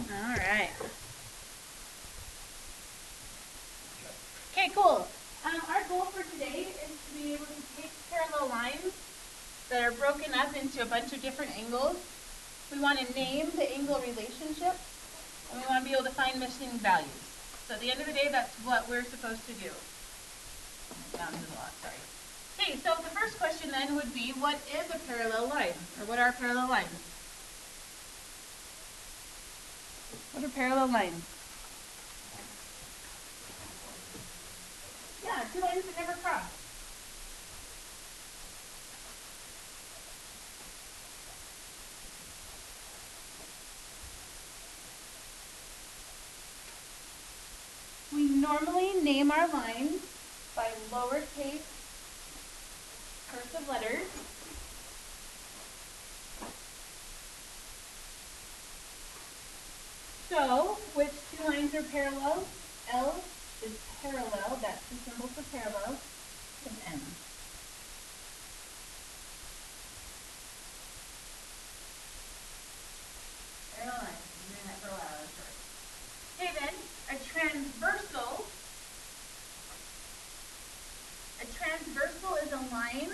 All right. Okay, cool. Our goal for today is to be able to take parallel lines that are broken up into a bunch of different angles. We want to name the angle relationship, and we want to be able to find missing values. So at the end of the day, that's what we're supposed to do. Down to the lot, sorry. Okay, so the first question then would be, what is a parallel line? Or what are parallel lines? What are parallel lines? Yeah, two lines that never cross. We normally name our lines by lowercase cursive letters. So, which two lines are parallel? L is parallel, that's the symbol for parallel, to M. Parallel lines, I'm doing that for a while, I'm sure. Okay then, a transversal is a line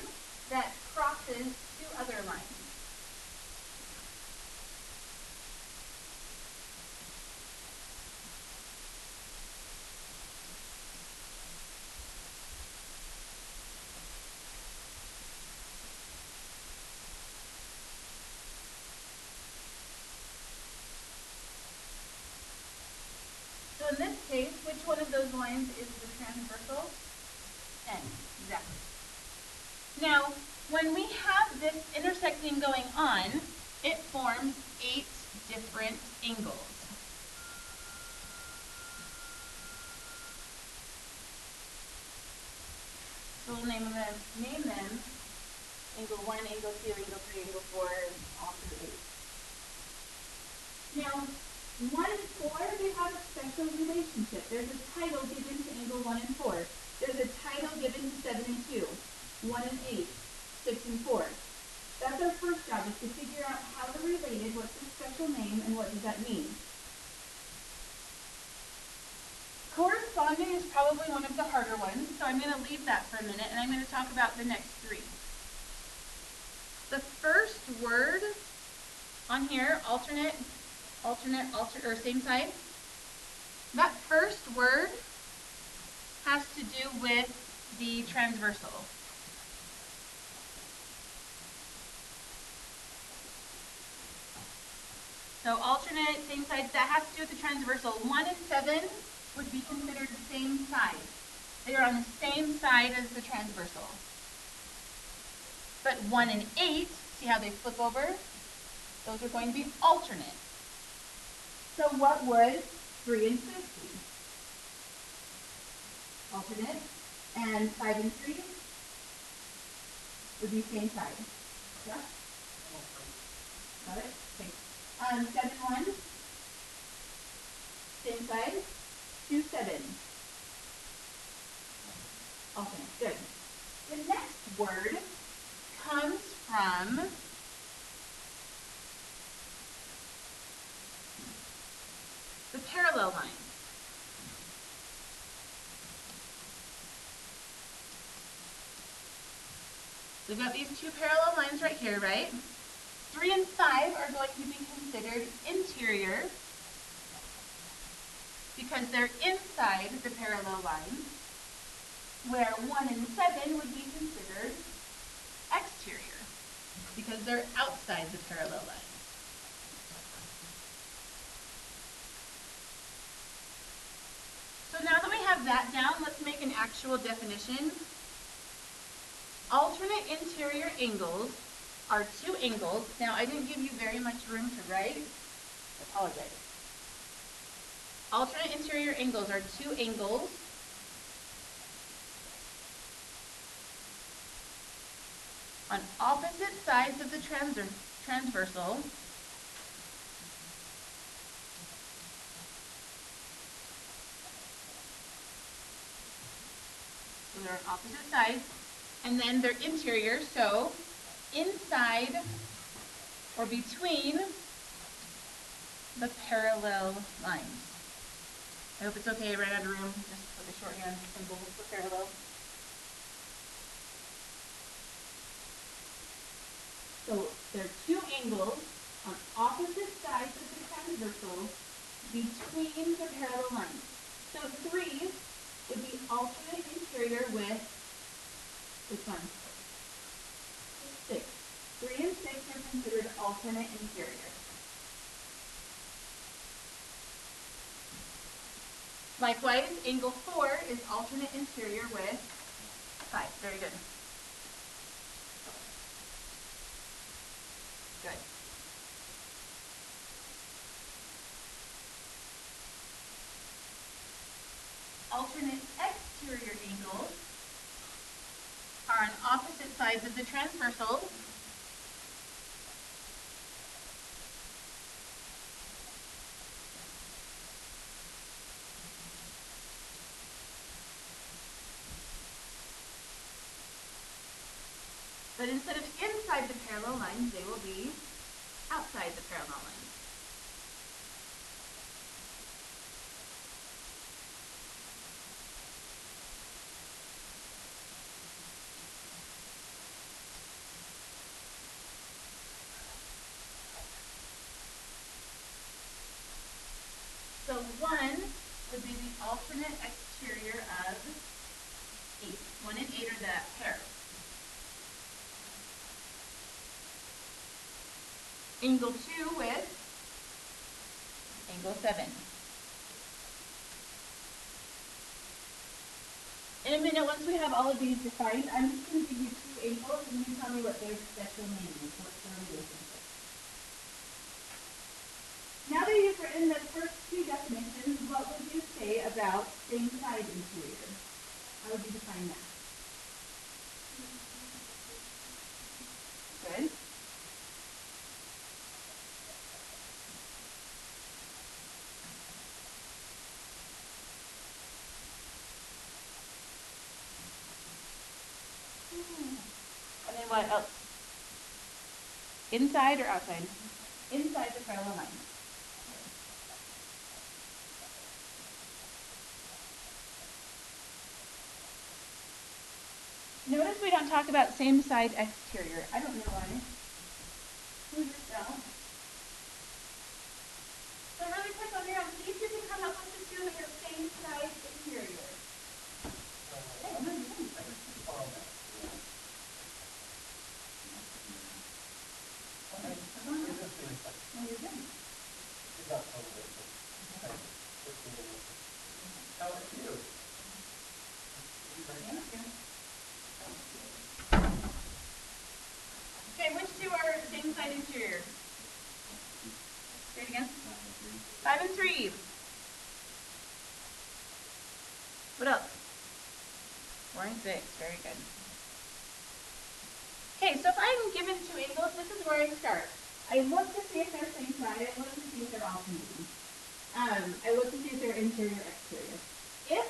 that crosses two other lines. So in this case, which one of those lines is the transversal? N, exactly. Now, when we have this intersecting going on, it forms 8 different angles. So we'll name them angle 1, angle 2, angle 3, angle 4, and all through 8. Now, 1 and 4, they have a special relationship. There's a title given to angle 1 and 4. There's a title given to 7 and 2, 1 and 8, 6 and 4. That's our first job, is to figure out how they're related, what's the special name, and what does that mean. Corresponding is probably one of the harder ones, so I'm going to leave that for a minute, and I'm going to talk about the next 3. The first word on here, alternate, or same side, that first word has to do with the transversal. So alternate, same side, that has to do with the transversal. 1 and 7 would be considered the same side. They are on the same side as the transversal. But 1 and 8, see how they flip over? Those are going to be alternate. So what would 3 and 6 be? Alternate. And 5 and 3 would be same side. Yeah? Got it? Okay. 7, 1, same side. 2, 7. Alternate. Good. The next word comes from the parallel lines. We've got these 2 parallel lines right here, right? 3 and 5 are going to be considered interior because they're inside the parallel line, where 1 and 7 would be considered exterior because they're outside the parallel line. So now that we have that down, let's make an actual definition. Alternate interior angles are 2 angles. Now, I didn't give you very much room to write. I apologize. Alternate interior angles are 2 angles on opposite sides of the transversal so they're on opposite sides, and then they're interior, so inside or between the parallel lines. I hope it's okay, I ran out of room, just with the shorthand symbol for parallel. So there are two angles on opposite sides of the transversal between the parallel lines. So 3 would be alternate interior with which one? 6. 3 and 6 are considered alternate interior. Likewise, angle 4 is alternate interior with 5. Very good. Good. Alternate exterior angles are on opposite sides of the transversal. But instead of inside the parallel lines, they will be outside the parallel lines. So 1 would be the alternate exterior of 8. 1 and 8 are that pair. Angle 2 with angle 7. In a minute, once we have all of these defined, I'm just going to give you 2 angles and you tell me what their special name is, what's their relationship. Now that you've written the first 2 definitions, what would you say about same side interior? How would you define that? Good. And then what else? Inside or outside? Inside the parallel line. Notice we don't talk about same side exterior. I don't know why. Who's this now? So really quick on your own, see if you can come up with the 2 that are same side interior. Hey, I'm going to do How are you? Okay, which 2 are same side interior? Say it again. 5 and 3. What else? 4 and 6. Very good. Okay, so if I'm given 2 angles, this is where I start. I look to see if they're same side. I look to see if they're alternating. I look to see if they're interior or exterior. If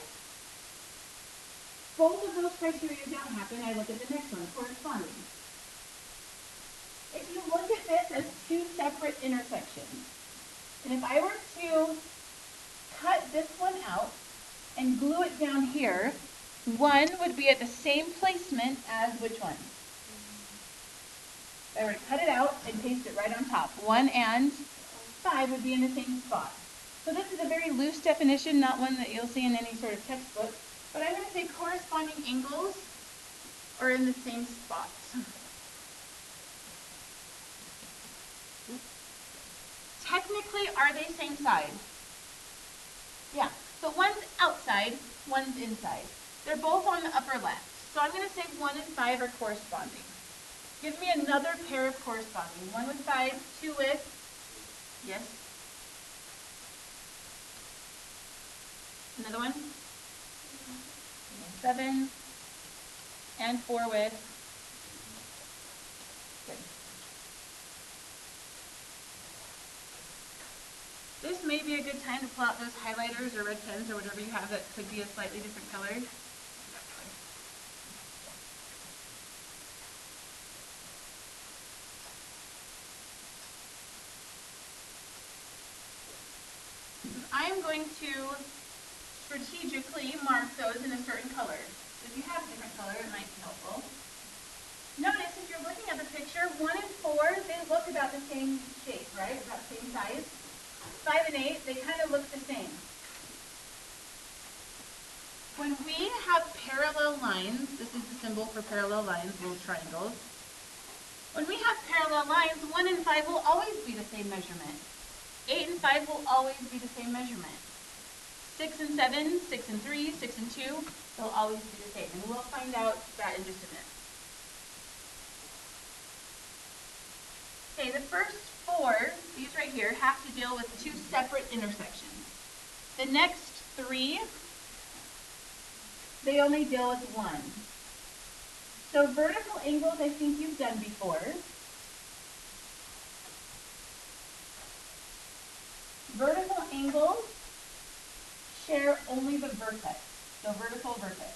both of those criteria don't happen, I look at the next one, corresponding. If you look at this as 2 separate intersections, and if I were to cut this one out and glue it down here, 1 would be at the same placement as which one? If I were to cut it out and paste it right on top, 1 and 5 would be in the same spot. So this is a very loose definition, not one that you'll see in any sort of textbook, but I'm going to say corresponding angles are in the same spots. Technically, are they same side? Yeah, so one's outside, one's inside. They're both on the upper left. So I'm going to say 1 and 5 are corresponding. Give me another pair of corresponding. 1 with 5, 2 with, yes? Another one? 7 and 4 with, good. This may be a good time to pull out those highlighters or red pens or whatever you have that could be a slightly different color. I'm going to strategically mark those in a certain color. If you have a different color, it might be helpful. Notice if you're looking at the picture, 1 and 4, they look about the same shape, right? About the same size. 5 and 8, they kind of look the same. When we have parallel lines, this is the symbol for parallel lines, little triangles. When we have parallel lines, 1 and 5 will always be the same measurement. 8 and 5 will always be the same measurement. 6 and 7, 6 and 3, 6 and 2, they'll always be the same. And we'll find out that in just a minute. Okay, the first 4, these right here, have to deal with 2 separate intersections. The next 3, they only deal with 1. So vertical angles, I think you've done before. Vertical angles share only the vertex. So vertical vertex.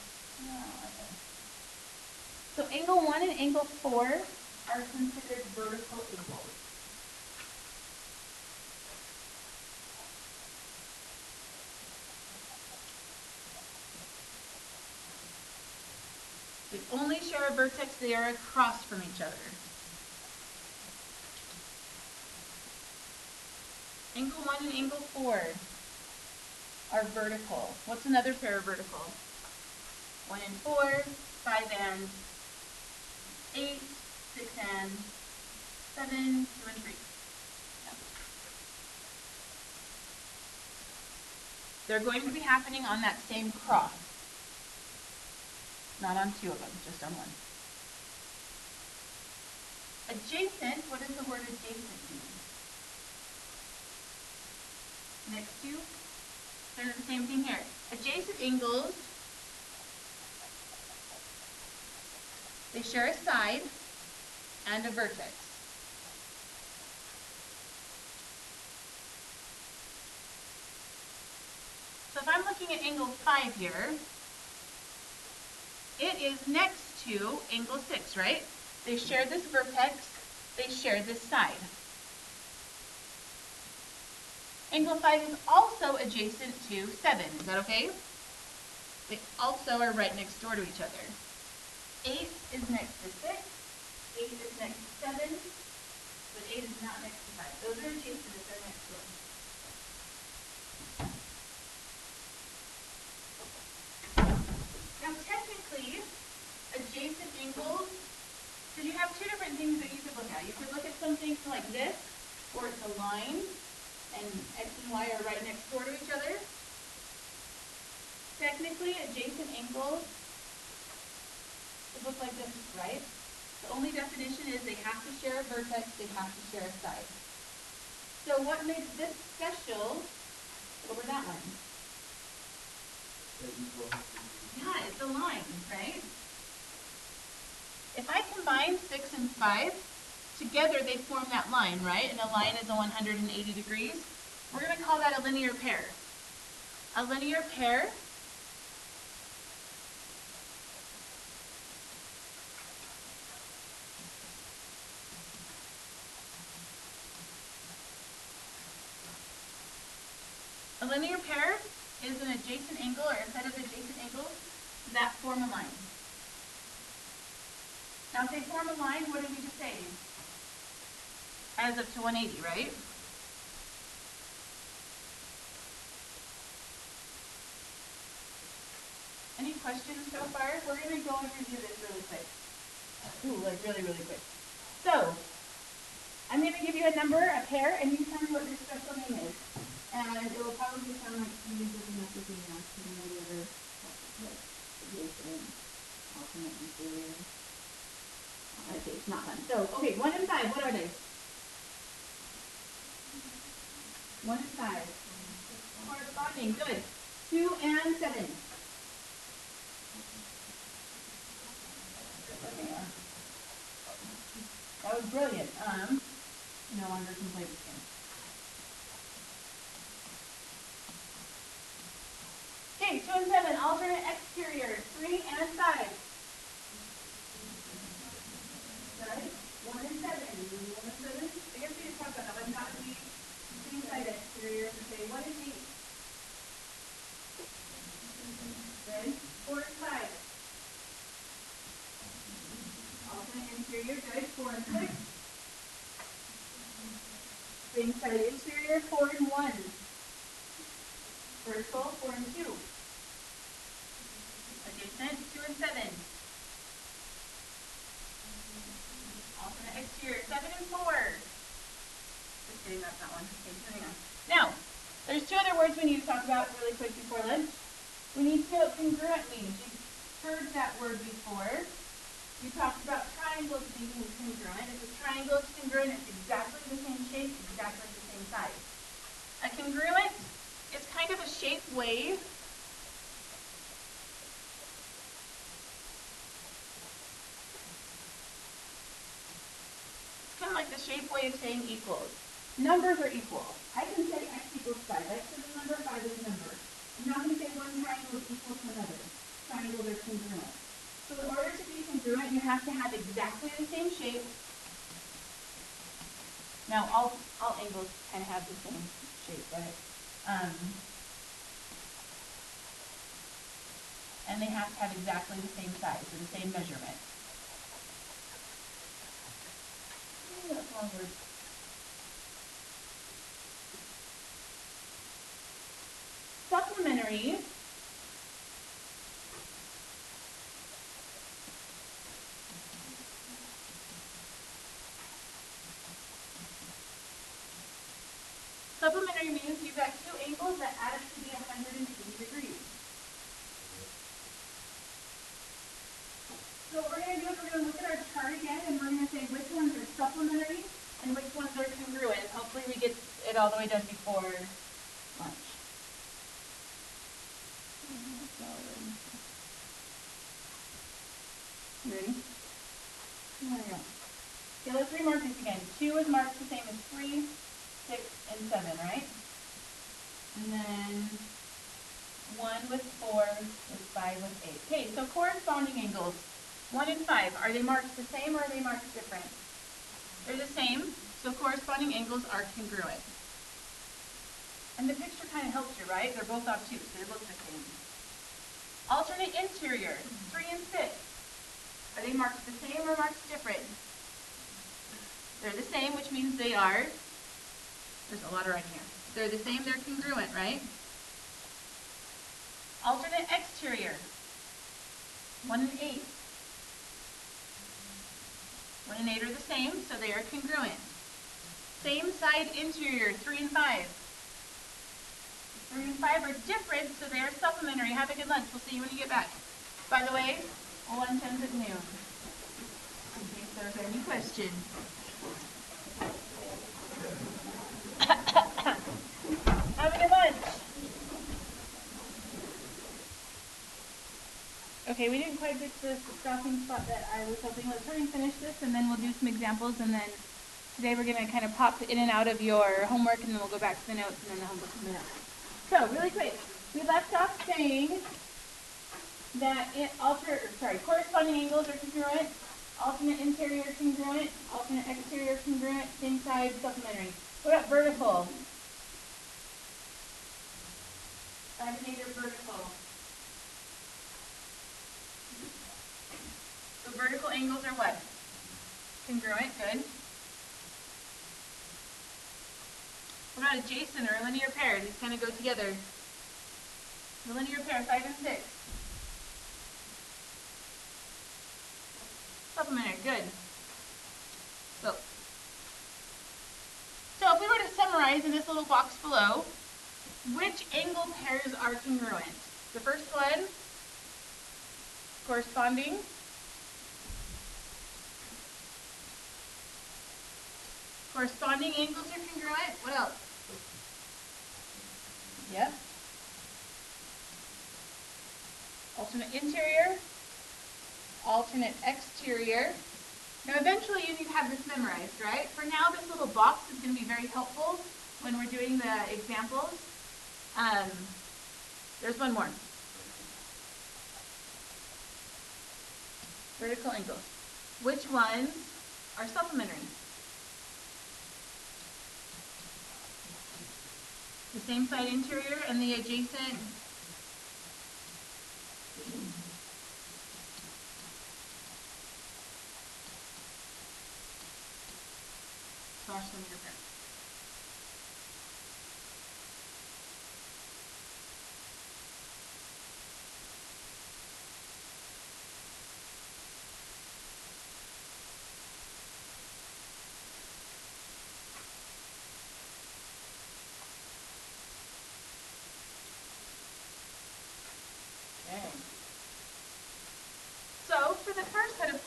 So angle 1 and angle 4 are considered vertical angles. They only share a vertex, they are across from each other. Angle 1 and angle 4 are vertical. What's another pair of vertical? 1 and 4, 5 and 8, 6 and 7, 2 and 3. Yeah. They're going to be happening on that same cross. Not on 2 of them, just on 1. Adjacent, what does the word adjacent mean? Next to? They're the same thing here. Adjacent angles, they share a side and a vertex. So if I'm looking at angle 5 here, it is next to angle 6, right? They share this vertex, they share this side. Angle 5 is also adjacent to 7, is that okay? They also are right next door to each other. 8 is next to 6, 8 is next to 7, but 8 is not next to 5. Those are adjacent if they're next door. Now technically, adjacent angles, so you have 2 different things that you could look at. You could look at something like this, where it's a line, and X and Y are right next door to each other. Technically, adjacent angles would look like this, right? The only definition is they have to share a vertex, they have to share a side. So what makes this special over that one? Yeah, it's a line, right? If I combine 6 and 5, together they form that line, right? And a line is a 180 degrees. We're going to call that a linear pair. A linear pair is an adjacent angle or a set of adjacent angles that form a line. Now if they form a line, what did we just say? Adds up to 180, right? Any questions so far? We're going to go and review this really quick. Ooh, like really, really quick. So, I'm going to give you a number, a pair, and you tell me what their special name is. And it will probably sound like you use this enough with me now, because you know the other adjacent, alternate, inferior. Okay, it's not fun. So, okay, 1 and 5, what are they? 1 and 5. Corresponding, good. 2 and 7. That was brilliant. No longer can play this game. Okay, 2 and 7, alternate exterior, 3 and 5. Good. 1 and 7. 1 and 7. I guess we just talked about that one. That would be same side exterior. Okay, what is 8? Same side interior, 4 and 1. Vertical, 4 and 2. Adjacent, 2 and 7. Alternate exterior, 7 and 4. Just kidding, that's not one. Okay, moving on. Now, there's two other words we need to talk about really quick before lunch. We need to know what congruent means. You've heard that word before. We talked about triangles being congruent. If a triangle is congruent, it's exactly the same shape, exactly the same size. A congruent is kind of a shape wave. It's kind of like the shape wave saying equals. Numbers are equal. I can say x equals 5. X is a number, 5 is a number. I'm not going to say one triangle is equal to another. Triangles are congruent. So in order to be congruent, you have to have exactly the same shape. Now, all angles kind of have the same shape, but and they have to have exactly the same size or the same measurement. Ooh, that's a long word. Supplementary means you've got two angles that add up to be 180 degrees. So what we're going to do is we're going to look at our chart again and we're going to say which ones are supplementary and which ones are congruent. Hopefully we get it all the way done before lunch. You ready? There we go. Okay, let's remark this again. 2 is marked the same as 3, 6, and 7, right? And then 1 with 4 is 5 with 8. Okay, so corresponding angles. 1 and 5, are they marked the same or are they marked different? They're the same, so corresponding angles are congruent. And the picture kind of helps you, right? They're both obtuse, they look the same. Alternate interior, 3 and 6. Are they marked the same or marked different? They're the same, which means they are, there's a lot of writing here. They're the same, they're congruent, right? Alternate exterior, 1 and 8. 1 and 8 are the same, so they are congruent. Same side interior, 3 and 5. 3 and 5 are different, so they are supplementary. Have a good lunch. We'll see you when you get back. By the way, lunch ends at noon, in case there's any question. Have a good lunch. Okay, we didn't quite get to the stopping spot that I was hoping. Let's hurry and finish this, and then we'll do some examples, and then today we're going to kind of pop in and out of your homework, and then we'll go back to the notes, and then the homework coming up. So, really quick, we left off saying that corresponding angles are congruent, alternate interior congruent, alternate exterior congruent, same side supplementary. What about vertical? 5 and 8 are vertical. So vertical angles are what? Congruent, good. What about adjacent or linear pair? These kind of go together. The linear pair, 5 and 6. Supplementary, good. So if we were to summarize in this little box below, which angle pairs are congruent? The first one, corresponding. Corresponding angles are congruent. What else? Yep. Alternate interior, alternate exterior. Now eventually you need to have this memorized, right? For now this little box is going to be very helpful when we're doing the examples. There's one more. Vertical angles. Which ones are supplementary? The same side interior and the adjacent /linear pair.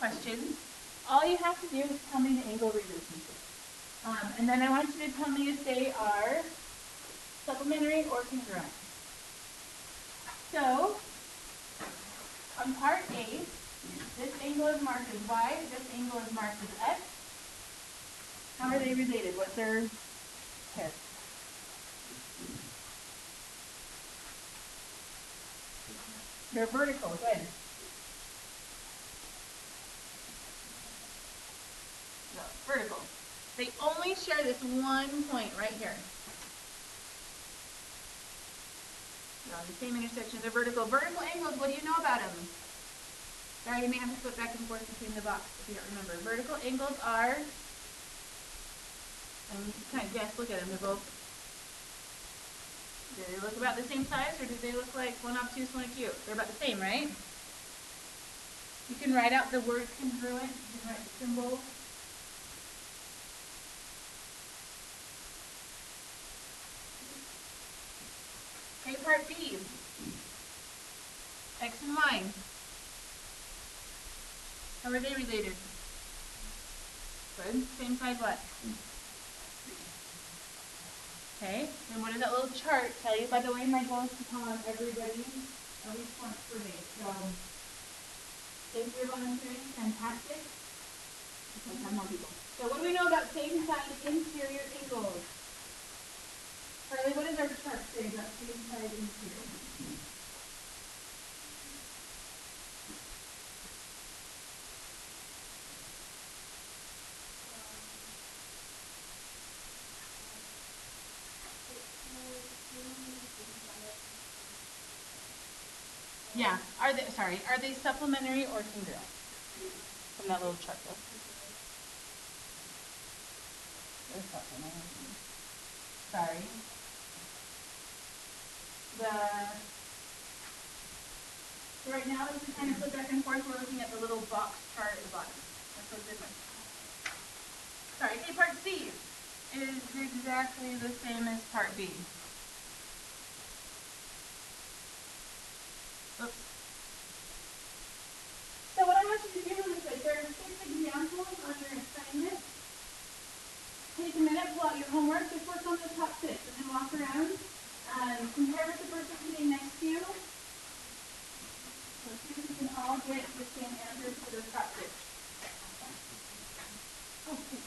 questions. All you have to do is tell me the angle relationship. And then I want you to tell me if they are supplementary or congruent. So, on part A, this angle is marked as Y, this angle is marked as X. How are they related? What's their pair? They're vertical, good. No, vertical. They only share this one point right here. They're on the same intersection. They're vertical. Vertical angles, what do you know about them? Sorry, you may have to flip back and forth between the box if you don't remember. Vertical angles are, and you can kind of guess, look at them, they're both, do they look about the same size or do they look like one obtuse, one acute? They're about the same, right? You can write out the word congruent, you can write the symbol. Okay, part B. X and Y. How are they related? Good. Same size what? Okay. And what does that little chart tell you? By the way, my goal is to tell everybody at least once per day. So, thank you for volunteering. Fantastic. Okay, 10 more people. So what do we know about same side interior angles? Carly, what does our chart say about same side interior? Yeah. Are they supplementary or congruent? From that little chart though. They're supplementary. Sorry. So right now, as we kind of flip back and forth, we're looking at the little box chart at the bottom. That's what's different. Sorry, okay, part C is exactly the same as part B. Oops. So what I want you to do is that there are 6 examples on your assignment. Take a minute, pull out your homework, just work on the top 6, and then walk around. Compare with the person sitting next to you. So see if we can all get the same answers for the top 6. Oh, thanks.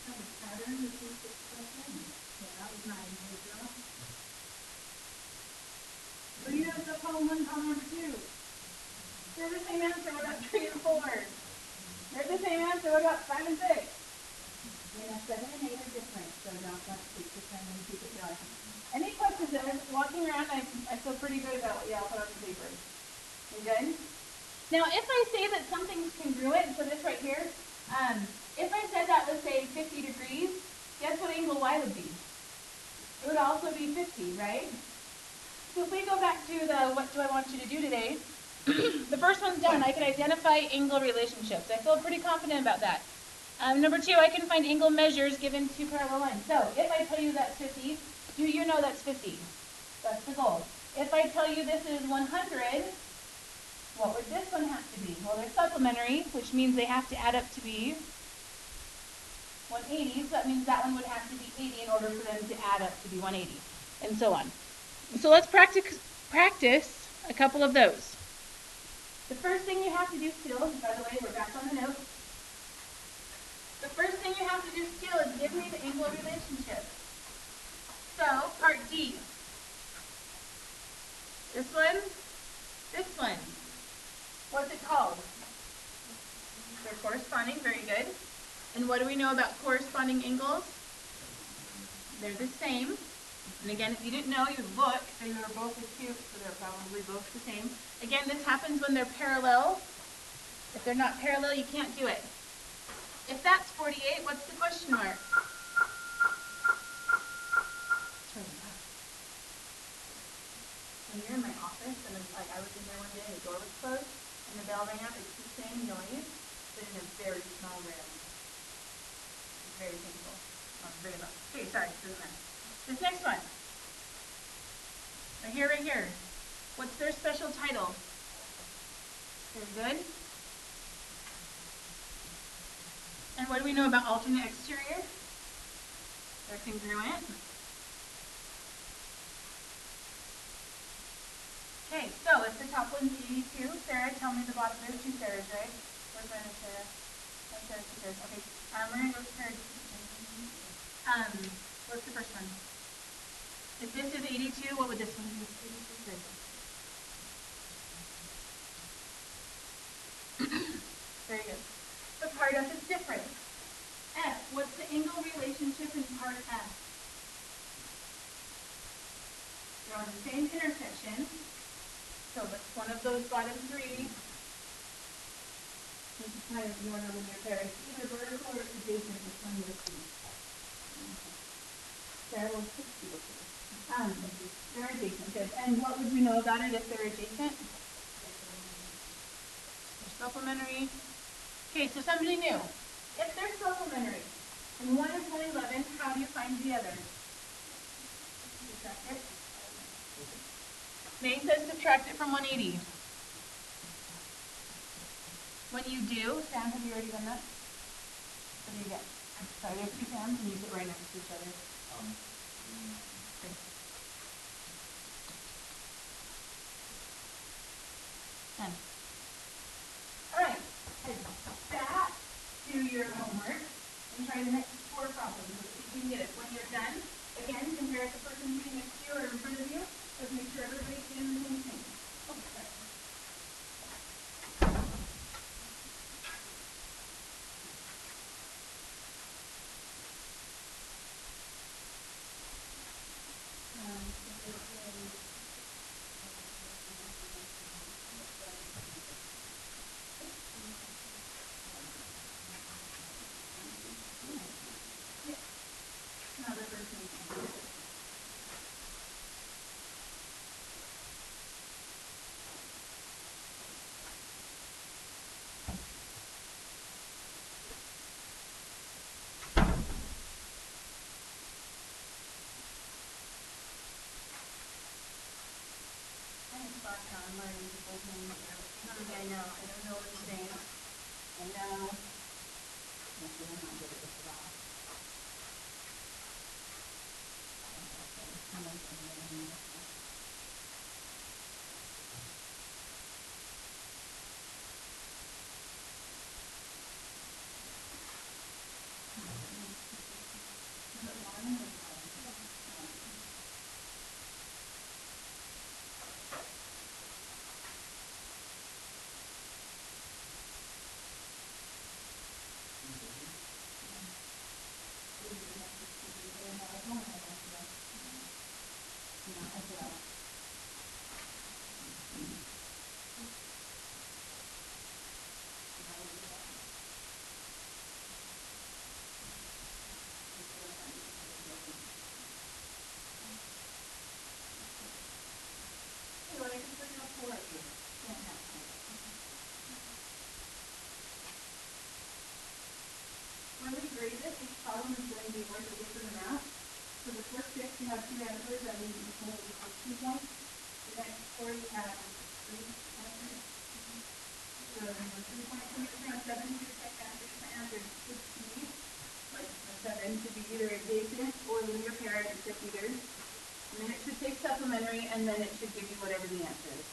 kind of pattern with this expression? Yeah, that was 9. Good girl. What do you have the column 1, column number 2? They're the same answer. What about 3 and 4? They're the same answer. What about 5 and 6? Yeah, 7 and 8 are different, so don't keep the 10 and keep it going. Any questions? Walking around, I feel pretty good about what y'all put on the paper. You good? Now, if I say that something's congruent, so this right here, if I said that was, say, 50 degrees, guess what angle Y would be? It would also be 50, right? So if we go back to the what do I want you to do today, the first one's done. I can identify angle relationships. I feel pretty confident about that. Number 2, I can find angle measures given two parallel lines. So if I tell you that's 50, do you know that's 50? That's the goal. If I tell you this is 100, what would this one have to be? Well, they're supplementary, which means they have to add up to be 180. So that means that one would have to be 80 in order for them to add up to be 180, and so on. So let's practice a couple of those. The first thing you have to do still, by the way, we're back on the note. The first thing you have to do still is give me the angle relationship. So, part D. This one, this one. What's it called? They're corresponding, very good. And what do we know about corresponding angles? They're the same. And again, if you didn't know, you would look. They were both acute, so they're probably both the same. Again, this happens when they're parallel. If they're not parallel, you can't do it. If that's 48, what's the question mark? When you're in my office, and it's like I was in there one day, and the door was closed, and the bell rang out, it's the same noise, but in a very small room. It's very painful. Very loud. Okay, sorry, doesn't matter. This next one. Right here. What's their special title? Very good. And what do we know about alternate exterior? They're congruent. Okay, so if the top one's 82, Sarah, tell me the bottom. There's 2 Sarahs, right? Where's my other Sarah? One Sarah, 2 Sarahs. Okay, we're going to go to Sarah. What's the first one? If this is 82, what would this one be? 82. Very good. But part F is different. F, what's the angle relationship in part F? They're on the same intersection. So it's one of those bottom 3. This is kind of more linear pair. It's either vertical or adjacent, which one you would see. Sarah will 60 will see. They're adjacent, good. And what would we know about it if they're adjacent? They're supplementary. Okay, so somebody new. If they're supplementary, and one is 111, how do you find the other? Subtract it. May says subtract it from 180. When you do, Sam, have you already done that? What do you get? Sorry, there's 2 Sams and you sit right next to each other. Okay. 10. All right. Head back to your homework and try the next 4 problems. Let's see if you can get it. When you're done, again, compare the person sitting next to you or in front of you. Let's make sure everybody's doing the same thing. Oh, sorry. Another person. I'm learning people's names. I know. I don't know his name. I know. Actually, I'm not good at this at all. for 6, you have 2 answers. That means each one equals 2 points. The next 4, you have 3 answers. So number 3 points. So you're on 7, you get second answer. Different answers could be, like a 7 could be either adjacent or linear pair. It could either. And then it should take supplementary, and then it should give you whatever the answer is.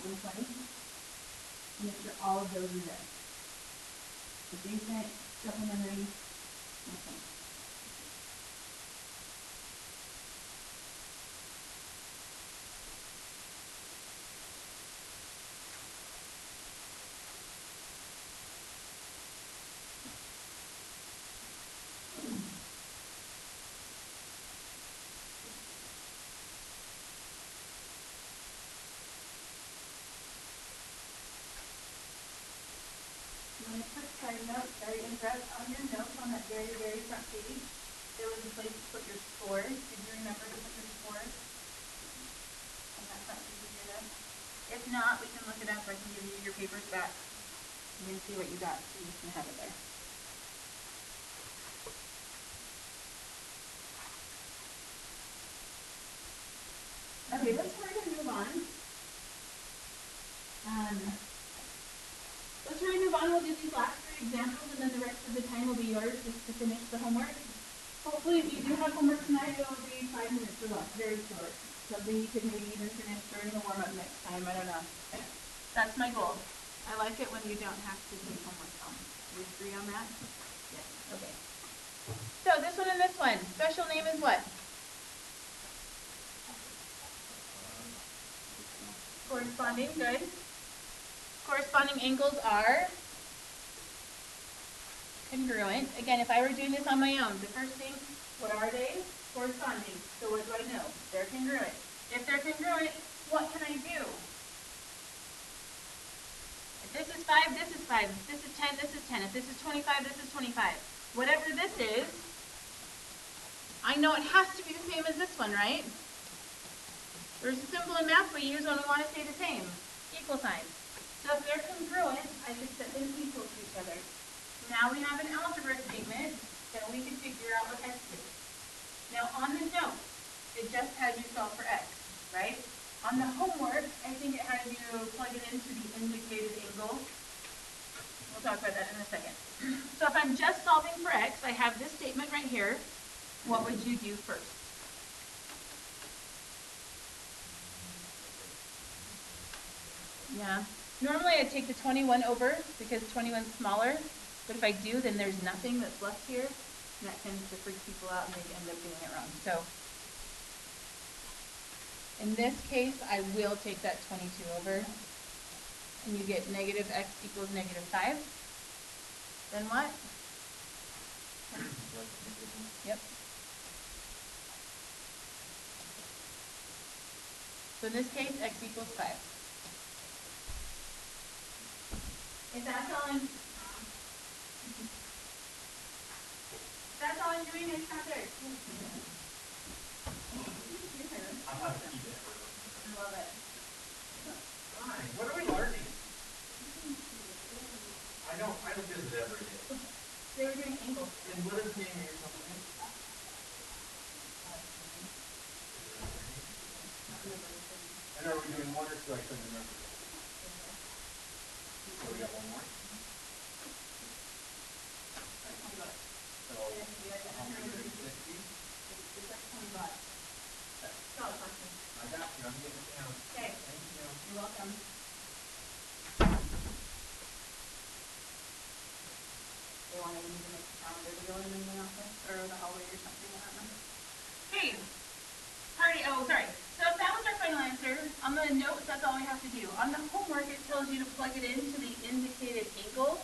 120. Make sure all of those are there. Adjacent, supplementary, 120. And a quick side note, sorry to interrupt, on your notes on that very, very front page, there was a place to put your scores. Did you remember to put your scores on that front page of your notes? If not, we can look it up. I can give you your papers back. You can see what you got, so you can have it there. Okay, let's try to move on. Let's try to move on. We'll do these last 3 examples, and then the rest of the time will be yours just to finish the homework. Hopefully, if you do have homework tonight, it will be 5 minutes or less, very short. Something you could maybe even finish during the warm-up next time. I don't know. That's my goal. I like it when you don't have to take homework home. Do you agree on that? Yes. Okay. So this one and this one. Special name is what? Corresponding. Good. Corresponding angles are congruent. Again, if I were doing this on my own, the first thing, what are they? Corresponding. So what do I know? They're congruent. If they're congruent, what can I do? If this is 5, this is 5. If this is 10, this is 10. If this is 25, this is 25. Whatever this is, I know it has to be the same as this one, right? There's a symbol in math we use when we want to say the same. Equal sign. So if they're congruent, I should set them equal to each other. Now we have an algebra statement that we can figure out what x is. Now on the note, it just had you solve for x, right? On the homework, I think it had you plug it into the indicated angle. We'll talk about that in a second. So if I'm just solving for x, I have this statement right here. What would you do first? Yeah. Normally I take the 21 over because 21 is smaller, but if I do, then there's nothing that's left here, and that tends to freak people out and they end up doing it wrong. So in this case, I will take that 22 over, and you get negative x equals negative 5. Then what? Yep. So in this case, x equals 5. If that's all I'm doing, it's not there. I have to keep it. I love it. Fine. What are we learning? I don't visit every day. They were doing angles. And what is the name of your company? And are we doing 1 or 2? I couldn't remember. So we got 1 more? So, how many is 60? It's like 20 bucks. So, I got you. I'm getting it down. okay. Thank you. You're welcome. They wanted me to make the calendar to go in the office or the hallway or something. I don't know. Hey, party. Oh, sorry. So if that was our final answer, on the notes, that's all we have to do. On the homework, it tells you to plug it into the indicated angle.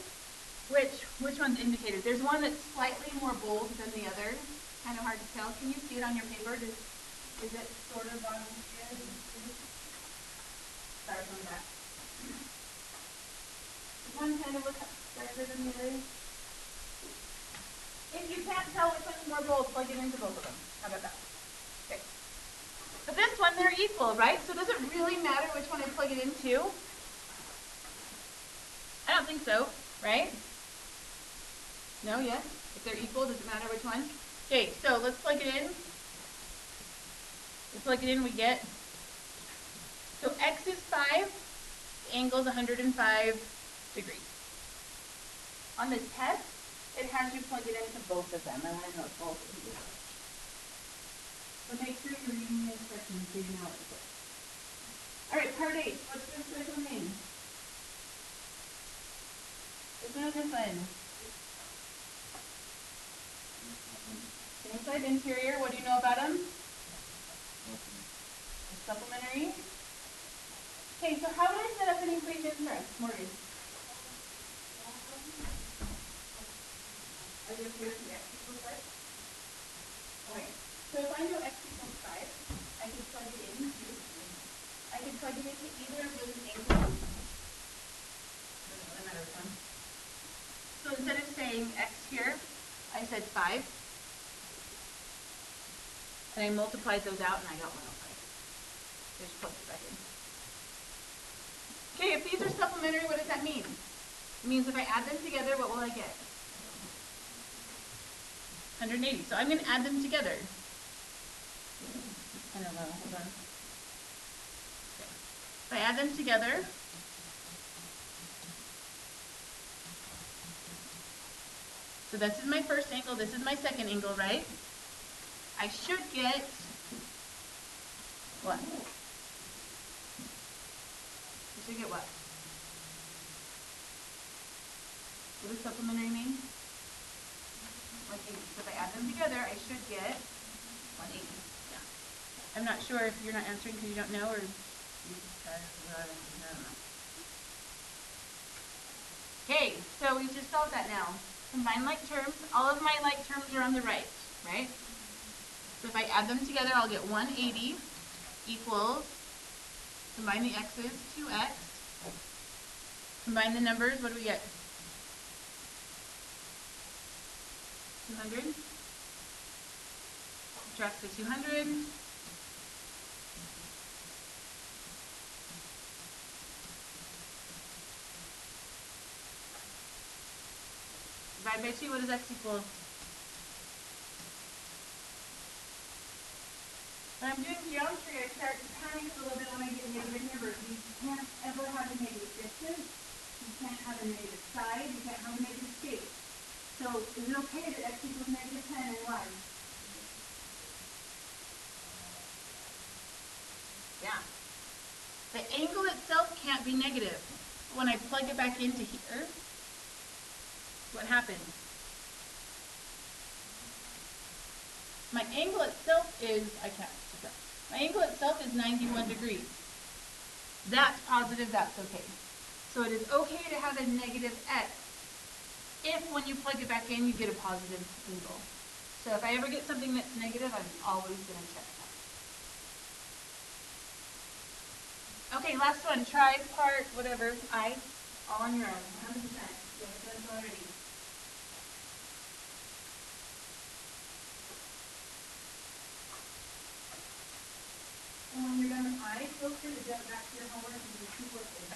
Which one's indicated? There's one that's slightly more bold than the other. Kind of hard to tell. Can you see it on your paper? Is it sort of on here? Sorry, from that. Does one kind of look darker than the other? If you can't tell which one's more bold, plug it into both of them. How about that? Okay. But this one, they're equal, right? So does it really matter which one I plug it into? I don't think so, right? No, yes? If they're equal, does it matter which one? Okay, so let's plug it in. We plug it in, we get, so x is 5, the angle is 105 degrees. On this test, it has you plug it into both of them. I want to know both of these. So make sure you're reading the instructions so you know it. All right, part 8. What's the special name? This one or this one? Inside, interior, what do you know about them? Supplementary. Okay, so how do I set up an equation for us, Morgan? Are you okay with the x equals 5? Okay, so if I know x equals 5, I can plug it into, I can plug it into either of those angles. Doesn't really matter which one. So instead of saying x here, I said 5. And I multiplied those out and I got 105. Just plug it back in. Okay, if these are supplementary, what does that mean? It means if I add them together, what will I get? 180. So I'm going to add them together. I don't know. Hold on. Okay. If I add them together, so this is my first angle, this is my second angle, right? I should get what? I should get what? What does supplementary mean? 180. So if I add them together, I should get 180. Yeah. I'm not sure if you're not answering because you don't know, or you I don't know. Okay, so we just solved that now. Combine like terms. All of my like terms are on the right, right? So if I add them together, I'll get 180 equals, combine the x's, 2x. Combine the numbers, what do we get? 200. Subtract the 200. Divide by 2, what does x equal? When I'm doing geometry, I start to panic a little bit when I get negative numbers. You can't ever have a negative distance. You can't have a negative side. You can't have a negative shape. So is it okay that x equals negative 10 and y? Yeah. The angle itself can't be negative. When I plug it back into here, what happens? My angle itself is, my angle itself is 91 degrees. That's positive, that's okay. So it is okay to have a negative x if when you plug it back in, you get a positive angle. So if I ever get something that's negative, I'm always going to check that. Okay, last one. Try part, whatever, I, all on your own, 100%. You haven't done it already. And when you're done with I, feel free to jump back to your homework and do 2 workbooks.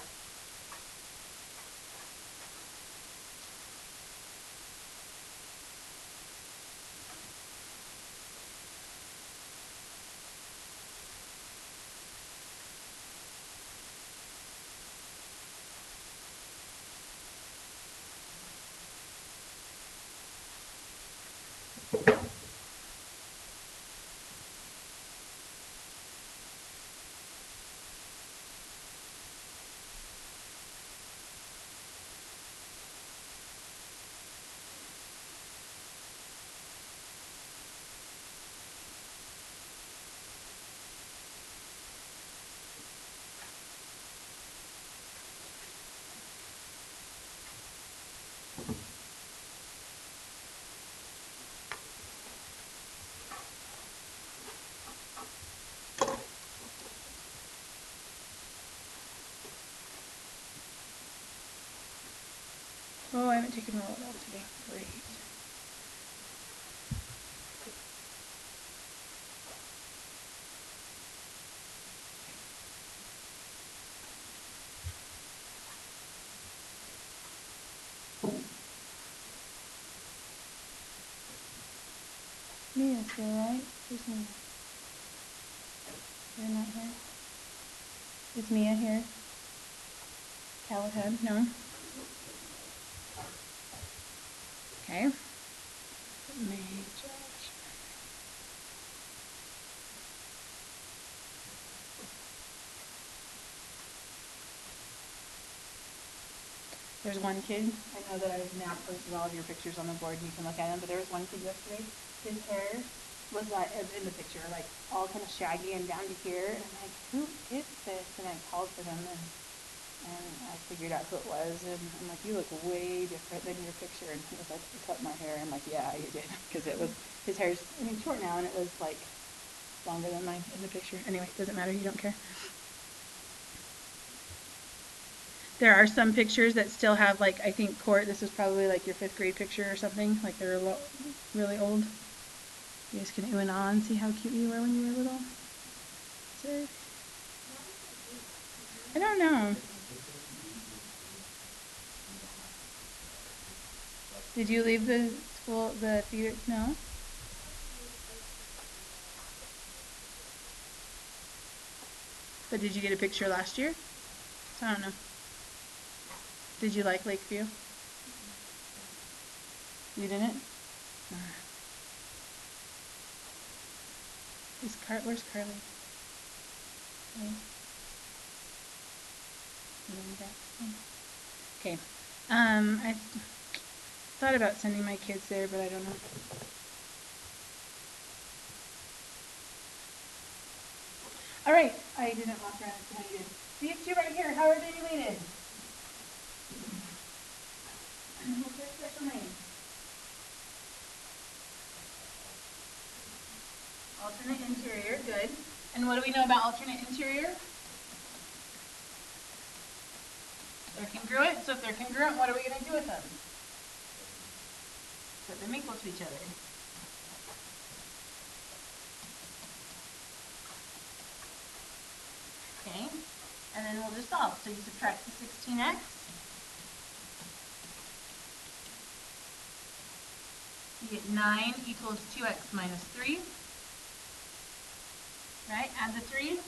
Oh, I haven't taken roll at all today. Great. Mia's here, right? Who's Mia? You're not here? Is Mia here? Callahan? No? Okay. May, Josh. There's one kid, I know that I've now posted all of your pictures on the board and you can look at them, but there was one kid yesterday, his hair was like, in the picture, like all kind of shaggy and down to here, and I'm like, who is this? And I called for them and I figured out who it was, and I'm like, you look way different than your picture, and he was like, I cut my hair, I'm like, yeah, you did, because it was, his hair's, I mean, short now, and it was like longer than mine in the picture. Anyway, doesn't matter, you don't care. There are some pictures that still have, like, I think, Court, this is probably like your 5th grade picture or something, like they're really old. You guys can ooh and ah and see how cute you were when you were little. So, I don't know. Did you leave the school, the theater? No? But did you get a picture last year? So I don't know. Did you like Lakeview? You didn't? Where's Carly? Okay. I thought about sending my kids there, but I don't know. All right. I didn't walk around and see how you did. These two right here, how are they related? What's their special name? Alternate interior, good. And what do we know about alternate interior? They're congruent. So if they're congruent, what are we going to do with them? Put them equal to each other. Okay. And then we'll just solve. So you subtract the 16x. You get 9 equals 2x minus 3. Right? Add the 3.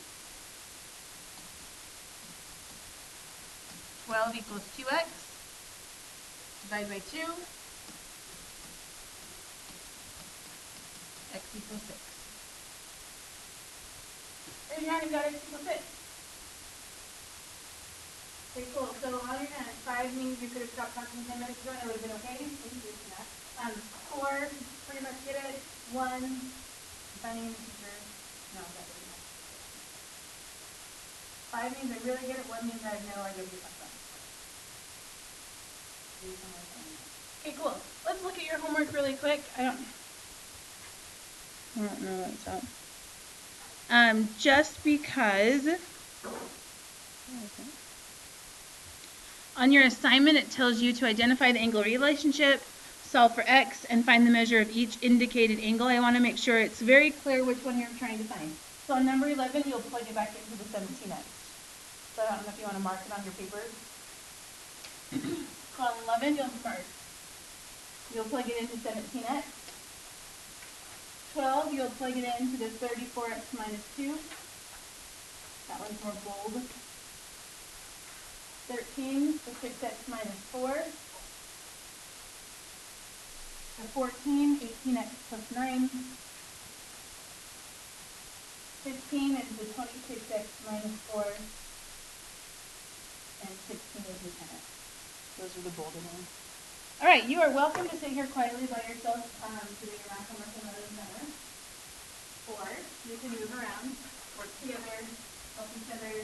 12 equals 2x. Divide by 2. X equals 6. Raise your hand if you got x equals 6. Okay, cool. So on your hand, 5 means you could have stopped talking 10 minutes ago and it would have been okay. Thank you for that. 4, pretty much get it. 1, finding the teacher. No, that doesn't matter. 5 means I really get it. 1 means I have no idea what you're talking about. Okay, cool. Let's look at your homework really quick. I don't know what's up. Just because on your assignment it tells you to identify the angle relationship, solve for x, and find the measure of each indicated angle. I want to make sure it's very clear which one you're trying to find. So on number 11, you'll plug it back into the 17x. So I don't know if you want to mark it on your paper. So on 11, you'll plug it into 17x. 12, you'll plug it into the 34x minus 2. That one's more bold. 13, the 6x minus 4. The 14, 18x plus 9. 15 is the 26x minus 4. And 16 is the 10x. Those are the bolder ones. All right, you are welcome to sit here quietly by yourself doing your math homework in another center. Or you can move around, work together, help each other.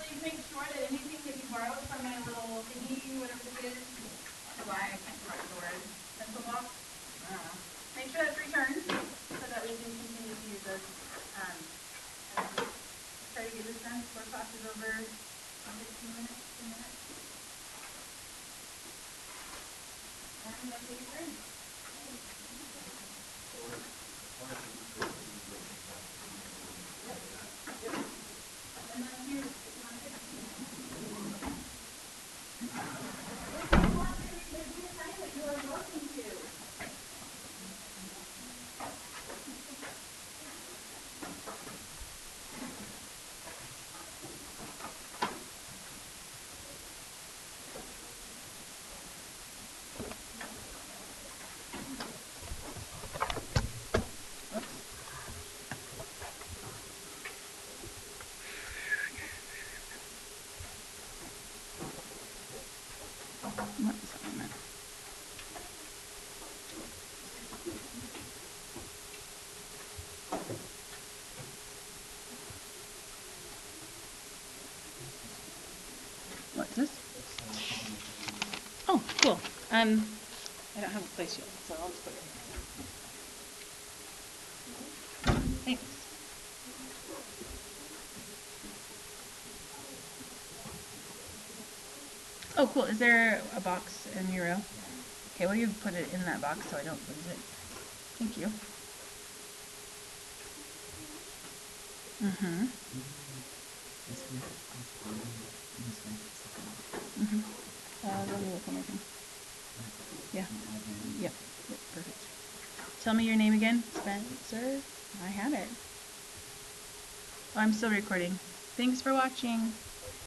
Please make sure that anything that you borrowed from my little thingy, whatever this is, why I can't remember the word, pencil box, I don't know. Make sure that's returned so that we can continue to use those. And try to get this done before class is over in 15 minutes, 2 minutes. And that's your turn. What's this? Oh, cool. I don't have a place yet, so I'll just put it here. Thanks. Oh, cool. Is there a box in your row? Okay, will you put it in that box so I don't lose it? Thank you. Mm-hmm. Mm-hmm. Let me look on my thing. Yeah. Yep. Yep. Perfect. Tell me your name again. Spencer. I had it. Oh, I'm still recording. Thanks for watching.